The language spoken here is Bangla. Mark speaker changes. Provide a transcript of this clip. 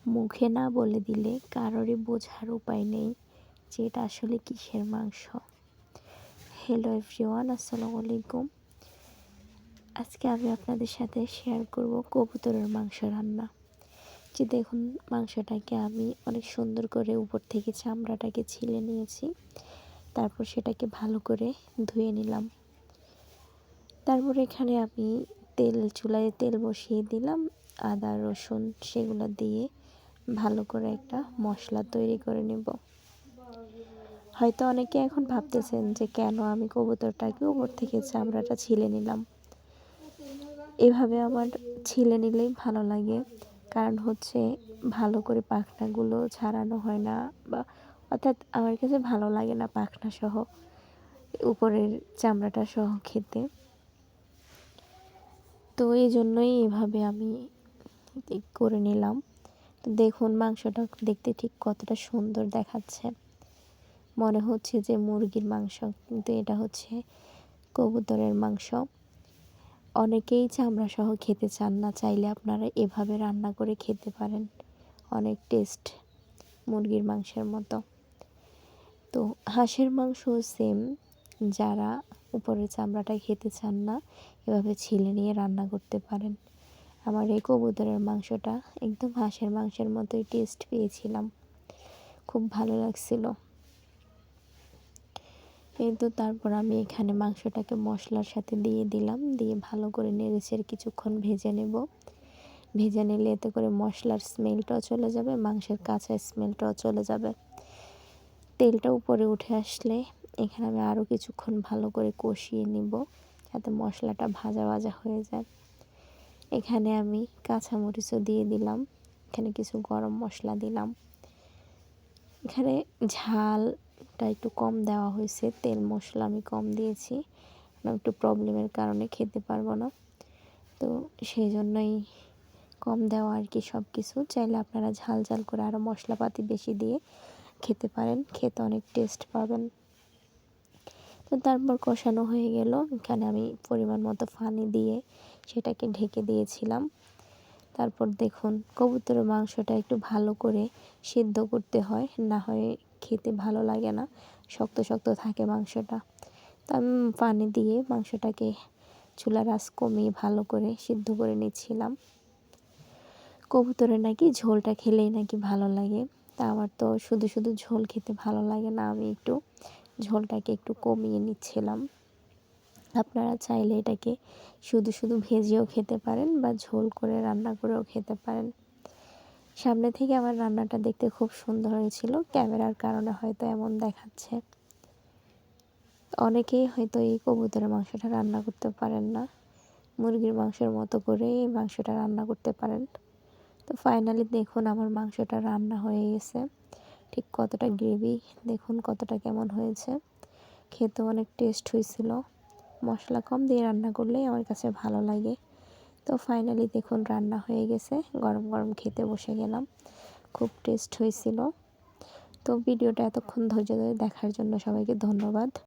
Speaker 1: মুখে না বলে দিলে কারোরই বোঝার উপায় নেই যে এটা আসলে কিসের মাংস। হ্যালো এভরিওয়ান, আসসালামু আলাইকুম। আজকে আমি আপনাদের সাথে শেয়ার করব কবুতরের মাংস রান্না। যে দেখুন, মাংসটাকে আমি অনেক সুন্দর করে উপর থেকে চামড়াটাকে ছিলে নিয়েছি। তারপর সেটাকে ভালো করে ধুয়ে নিলাম। তারপর এখানে আমি চুলায় তেল বসিয়ে দিলাম, আদা রসুন সেগুলো দিয়ে ভালো করে একটা মশলা তৈরি করে নেব। হয়তো অনেকে এখন ভাবতেছেন যে কেন আমি কবুতরটাকে উপর থেকে চামড়াটা ছিলে নিলাম। এভাবে আমার ছিলে নিলেই ভালো লাগে, কারণ হচ্ছে ভালো করে পাখনাগুলো ছাড়ানো হয় না, বা অর্থাৎ আমার কাছে ভালো লাগে না পাখনা সহ উপরের চামড়াটা সহ খেতে। তো এই জন্যই এভাবে আমি করে নিলাম। তো দেখুন, মাংসটা দেখতে ঠিক কতটা সুন্দর দেখাচ্ছে, মনে হচ্ছে যে মুরগির মাংস, কিন্তু এটা হচ্ছে কবুতরের মাংস। অনেকেই চামড়া সহ খেতে চান না, চাইলে আপনারা এভাবে রান্না করে খেতে পারেন, অনেক টেস্ট মুরগির মাংসের মতো। তো হাঁসের মাংস সেম, যারা উপরের চামড়াটা খেতে চান না এভাবে ছিলে নিয়ে রান্না করতে পারেন। আমার এই কবুতরের মাংসটা একদম হাঁসের মাংসের মতোই টেস্ট পেয়েছিলাম, খুব ভালো লাগছিল। কিন্তু তারপর আমি এখানে মাংসটাকে মশলার সাথে দিয়ে দিলাম, দিয়ে ভালো করে নেড়েচেড়ে কিছুক্ষণ ভেজে নেব। ভেজে নিলে এতে করে মশলার স্মেলটাও চলে যাবে, মাংসের কাঁচা স্মেলটাও চলে যাবে। তেলটা উপরে উঠে আসলে এখানে আমি আরও কিছুক্ষণ ভালো করে কষিয়ে নিব, যাতে মশলাটা ভাজা ভাজা হয়ে যায়। এখানে আমি কাঁচামরিচও দিয়ে দিলাম, এখানে কিছু গরম মশলা দিলাম। এখানে ঝালটা একটু কম দেওয়া হয়েছে, তেল মশলা আমি কম দিয়েছি, একটু প্রবলেমের কারণে খেতে পারবো না, তো সেই জন্যই কম দেওয়া আর কি। সব কিছু চাইলে আপনারা ঝাল ঝাল করে আরও মশলাপাতি বেশি দিয়ে খেতে পারেন, খেতে অনেক টেস্ট পাবেন। তো তারপর কষানো হয়ে গেল, এখানে আমি পরিমাণ মতো পানি দিয়ে সেটাকে ঢেকে দিয়েছিলাম। তারপর দেখুন, কবুতরের মাংসটা একটু ভালো করে সিদ্ধ করতে হয়, না হয় খেতে ভালো লাগে না, শক্ত শক্ত থাকে মাংসটা। তো আমি পানি দিয়ে মাংসটাকে চুলার আঁচ কমিয়ে ভালো করে সিদ্ধ করে নিচ্ছিলাম। কবুতরের নাকি ঝোলটা খেলেই নাকি ভালো লাগে, তা আমার তো শুধু শুধু ঝোল খেতে ভালো লাগে না, আমি একটু ঝোলটাকে একটু কমিয়ে নিচ্ছিলাম। আপনারা চাইলে এটাকে শুধু শুধু ভেজেও খেতে পারেন, বা ঝোল করে রান্না করেও খেতে পারেন। সামনে থেকে আমার রান্নাটা দেখতে খুব সুন্দর হয়েছিল, ক্যামেরার কারণে হয়তো এমন দেখাচ্ছে। অনেকেই হয়তো এই কবুতরের মাংসটা রান্না করতে পারেন না, মুরগির মাংসের মতো করে এই মাংসটা রান্না করতে পারেন। তো ফাইনালি দেখুন, আমার মাংসটা রান্না হয়ে গেছে। ঠিক কতটা গ্রেভি দেখুন, কতটা কেমন হয়েছে, খেতে অনেক টেস্ট হয়েছিল। মশলা কম দিয়ে রান্না করলেই আমার কাছে ভালো লাগে। তো ফাইনালি দেখুন, রান্না হয়ে গেছে, গরম গরম খেতে বসে গেলাম, খুব টেস্ট হয়েছিল। তো ভিডিওটা এতক্ষণ ধৈর্য ধরে দেখার জন্য সবাইকে ধন্যবাদ।